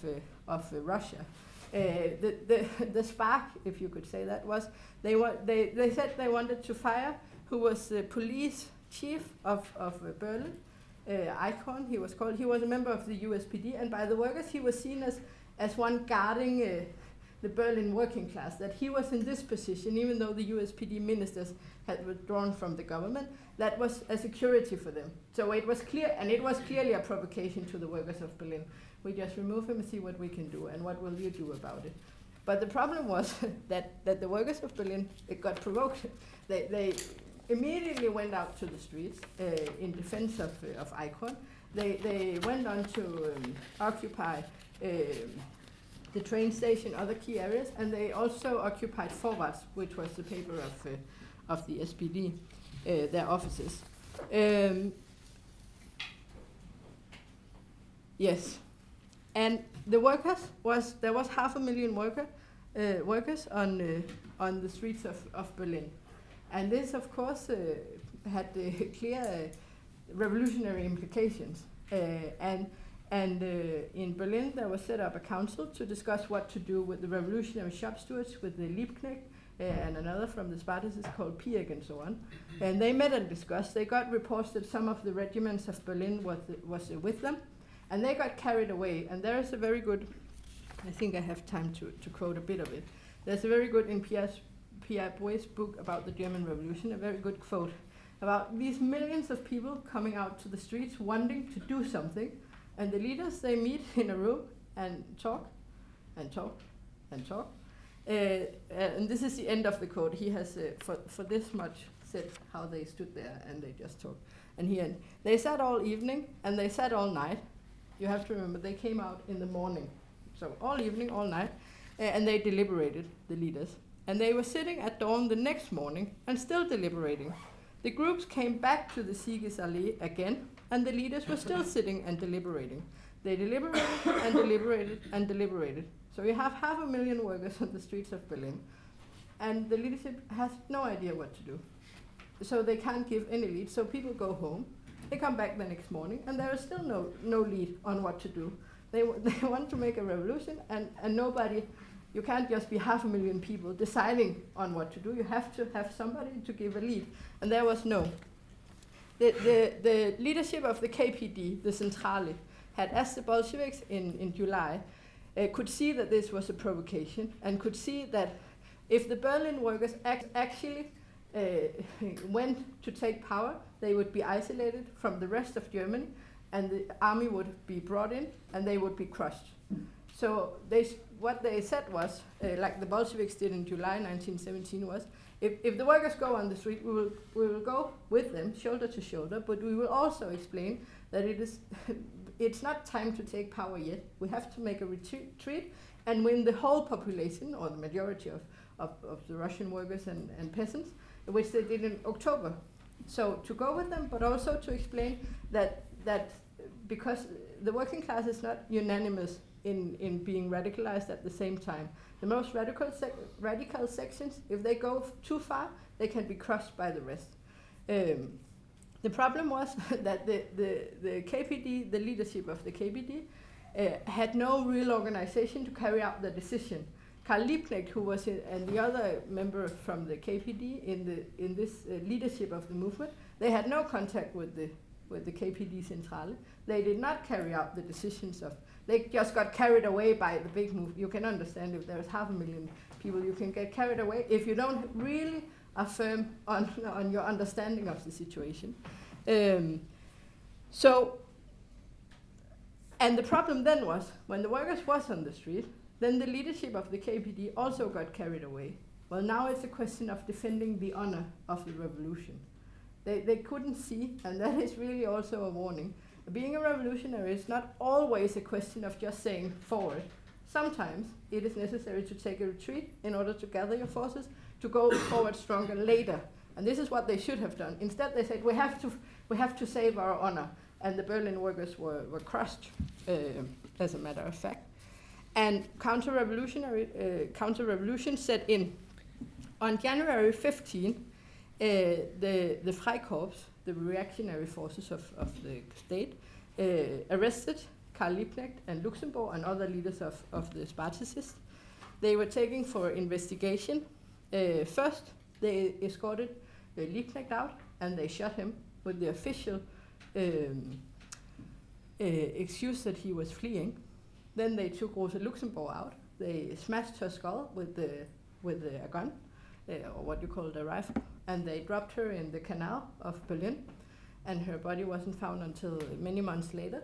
Russia. The spark, if you could say that, was they said they wanted to fire who was the police chief of Berlin, Eichhorn, he was called. He was a member of the USPD, and by the workers he was seen as one guarding the Berlin working class, that he was in this position, even though the SPD ministers had withdrawn from the government, that was a security for them. So it was clear, and it was clearly a provocation to the workers of Berlin. We just remove him and see what we can do, and what will you do about it? But the problem was that the workers of Berlin got provoked. They immediately went out to the streets in defense of Eichhorn. They went on to occupy the train station, other key areas, and they also occupied Vorwärts, which was the paper of the SPD, their offices. Yes, and the workers there was 500,000 workers, workers on the streets of Berlin. And this, of course, had clear revolutionary implications. And in Berlin, there was set up a council to discuss what to do with the revolutionary shop stewards, with the Liebknecht, and another from the Spartacus called Piek and so on. And they met and discussed. They got reports that some of the regiments of Berlin was with them, and they got carried away. And there is a very good, I think I have time to quote a bit of it. There's a very good, in Pierre Bouy's book about the German Revolution, a very good quote about these millions of people coming out to the streets wanting to do something, and the leaders, they meet in a room and talk and talk and talk. And this is the end of the quote. He has, for this much, said how they stood there and they just talked. And they sat all evening and they sat all night. You have to remember, they came out in the morning. So all evening, all night, and they deliberated, the leaders. And they were sitting at dawn the next morning and still deliberating. The groups came back to the Siegesallee again, and the leaders were still sitting and deliberating. They deliberated and deliberated and deliberated. So you have 500,000 workers on the streets of Berlin, and the leadership has no idea what to do. So they can't give any lead, so people go home. They come back the next morning, and there is still no lead on what to do. They want to make a revolution, and nobody, you can't just be 500,000 people deciding on what to do. You have to have somebody to give a lead, and there was no. The leadership of the KPD, the Centrale, had asked the Bolsheviks in July, could see that this was a provocation, and could see that if the Berlin workers actually went to take power, they would be isolated from the rest of Germany, and the army would be brought in, and they would be crushed. So what they said was, like the Bolsheviks did in July 1917, was, if the workers go on the street, we will go with them, shoulder to shoulder, but we will also explain that it's not time to take power yet. We have to make a retreat and win the whole population, or the majority of the Russian workers and peasants, which they did in October. So to go with them, but also to explain that because the working class is not unanimous in being radicalized at the same time. The most radical sections, if they go too far, they can be crushed by the rest. The problem was that the KPD, the leadership of the KPD, had no real organization to carry out the decision. Karl Liebknecht, who was and the other member from the KPD in this leadership of the movement, they had no contact with the KPD Centrale. They did not carry out the decisions they just got carried away by the big move. You can understand if there's 500,000 people, you can get carried away if you don't really are firm on your understanding of the situation. And the problem then was, when the workers was on the street, then the leadership of the KPD also got carried away. Well, now it's a question of defending the honor of the revolution. They couldn't see, and that is really also a warning. Being a revolutionary is not always a question of just saying forward. Sometimes it is necessary to take a retreat in order to gather your forces to go forward stronger later. And this is what they should have done. Instead, they said, we have to save our honor. And the Berlin workers were crushed, as a matter of fact. And counter-revolution set in. On January 15, the Freikorps, the reactionary forces of the state, arrested Karl Liebknecht and Luxemburg and other leaders of the Spartacists. They were taken for investigation. First, they escorted Liebknecht out, and they shot him with the official excuse that he was fleeing. Then they took Rosa Luxemburg out. They smashed her skull with a gun, or what you call a rifle, and they dropped her in the canal of Berlin, and her body wasn't found until many months later.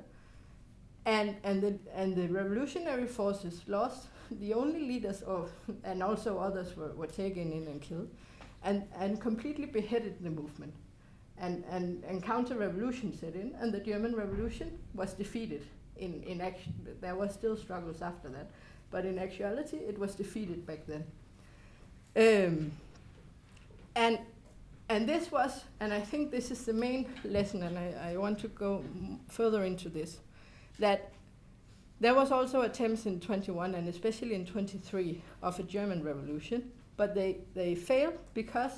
And the revolutionary forces lost the only leaders and also others were taken in and killed, and completely beheaded the movement. And counter-revolution set in, and the German Revolution was defeated. In action, there were still struggles after that, but in actuality, it was defeated back then. And this was, and I think this is the main lesson, and I want to go further into this, that There was also attempts in 21 and especially in 23 of a German revolution, but they failed because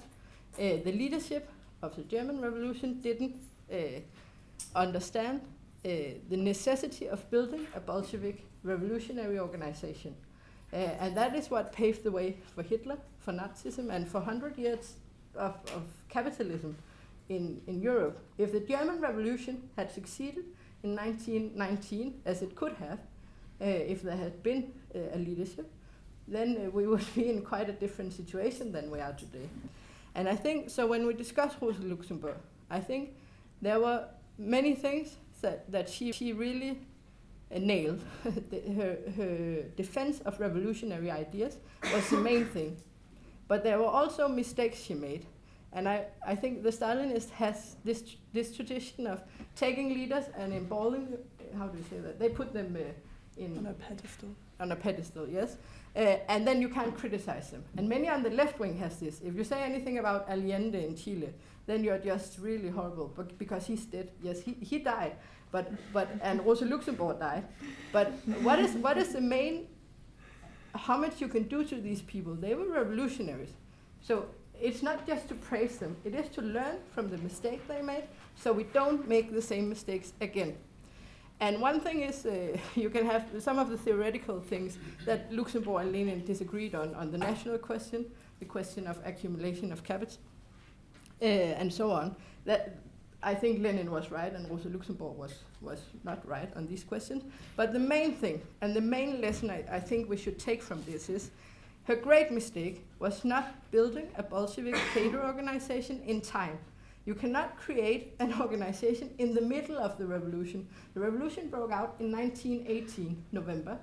the leadership of the German revolution didn't understand the necessity of building a Bolshevik revolutionary organization. And that is what paved the way for Hitler, for Nazism, and for 100 years of capitalism in Europe. If the German Revolution had succeeded in 1919, as it could have, if there had been a leadership, then we would be in quite a different situation than we are today. And I think, so when we discuss Rosa Luxemburg, I think there were many things that she really nailed. Her defense of revolutionary ideas was the main thing. But there were also mistakes she made. And I think the Stalinist has this tradition of taking leaders and embalming, how do you say that? They put them on a pedestal. On a pedestal, yes. And then you can't criticize them. And many on the left wing has this. If you say anything about Allende in Chile, then you're just really horrible, because he's dead. Yes, he died, and Rosa Luxemburg died. But what is the main, how much you can do to these people? They were revolutionaries. So it's not just to praise them, it is to learn from the mistake they made, so we don't make the same mistakes again. And one thing is, you can have some of the theoretical things that Luxemburg and Lenin disagreed on the national question, the question of accumulation of capital, and so on. That I think Lenin was right and Rosa Luxemburg was not right on these questions. But the main thing, and the main lesson I think we should take from this is, her great mistake was not building a Bolshevik cadre organization in time. You cannot create an organization in the middle of the revolution. The revolution broke out in 1918, November,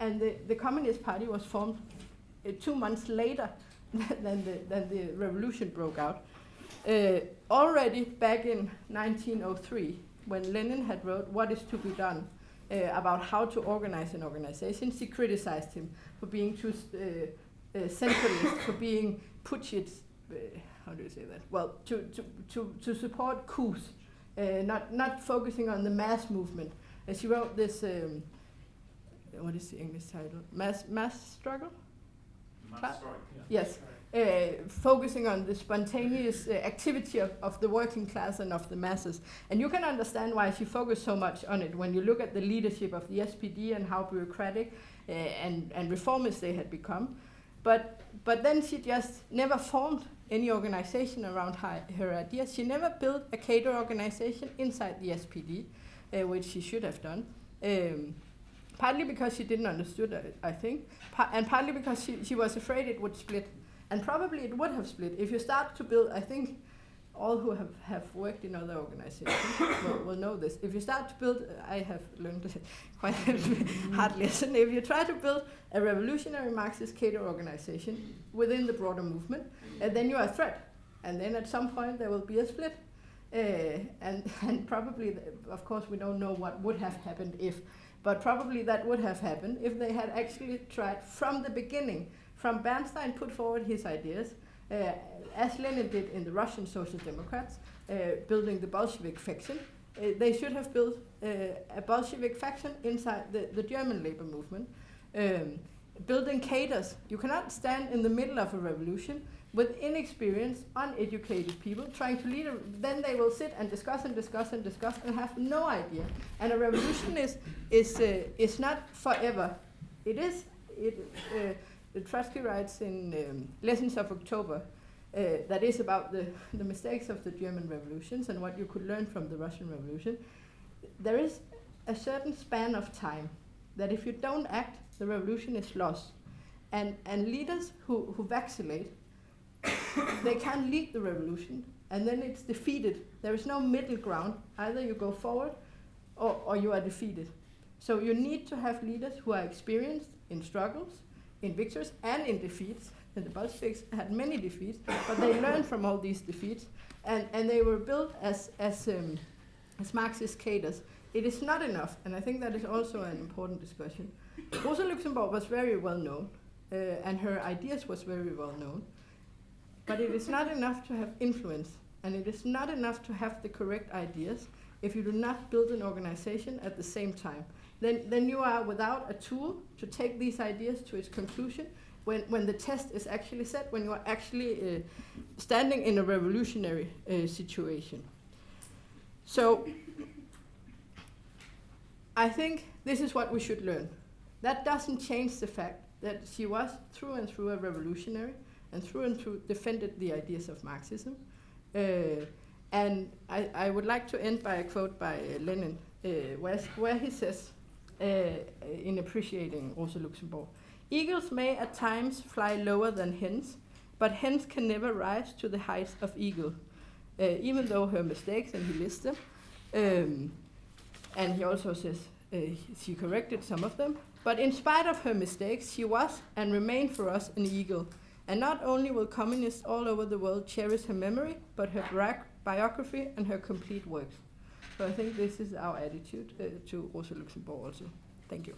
and the Communist Party was formed 2 months later than the revolution broke out. Already back in 1903, when Lenin had wrote What is to be done about how to organize an organization, she criticized him for being too centralist, for being putschist, how do you say that? Well, to support coups, not focusing on the mass movement. She wrote this, what is the English title? Mass struggle? Mass strike, yeah. Yes. Focusing on the spontaneous activity of the working class and of the masses. And you can understand why she focused so much on it when you look at the leadership of the SPD and how bureaucratic and reformist they had become. But then she just never formed any organization around her ideas. She never built a cadre organization inside the SPD, which she should have done. Partly because she didn't understand it, I think, and partly because she was afraid it would split. And probably it would have split. If you start to build, I think all who have worked in other organizations will know this. If you start to build, I have learned quite a hard lesson. If you try to build a revolutionary Marxist cadre organization within the broader movement, then you are a threat. And then at some point there will be a split. And probably, of course, we don't know what would have happened if, but probably that would have happened if they had actually tried from the beginning. From Bernstein put forward his ideas, as Lenin did in the Russian Social Democrats, building the Bolshevik faction. They should have built a Bolshevik faction inside the German labor movement. Building cadres. You cannot stand in the middle of a revolution with inexperienced, uneducated people trying to lead. Then they will sit and discuss and have no idea. And a revolution is not forever. Trotsky writes in Lessons of October that is about the mistakes of the German revolutions and what you could learn from the Russian Revolution. There is a certain span of time that if you don't act, the revolution is lost. And leaders who vacillate, they can't lead the revolution, and then it's defeated. There is no middle ground. Either you go forward or you are defeated. So you need to have leaders who are experienced in struggles, in victories and in defeats. And the Bolsheviks had many defeats, but they learned from all these defeats, and they were built as Marxist cadres. It is not enough, and I think that is also an important discussion. Rosa Luxemburg was very well known, and her ideas was very well known, but it is not enough to have influence, and it is not enough to have the correct ideas if you do not build an organization at the same time. then you are without a tool to take these ideas to its conclusion when the test is actually set, when you are actually standing in a revolutionary situation. So I think this is what we should learn. That doesn't change the fact that she was through and through a revolutionary and through defended the ideas of Marxism. And I would like to end by a quote by Lenin, where he says, in appreciating Rosa Luxemburg, "Eagles may at times fly lower than hens, but hens can never rise to the heights of eagle," even though her mistakes, and he lists them. And he also says she corrected some of them. But in spite of her mistakes, she was and remained for us an eagle. And not only will communists all over the world cherish her memory, but her biography and her complete works. So I think this is our attitude to Rosa Luxemburg also. Thank you.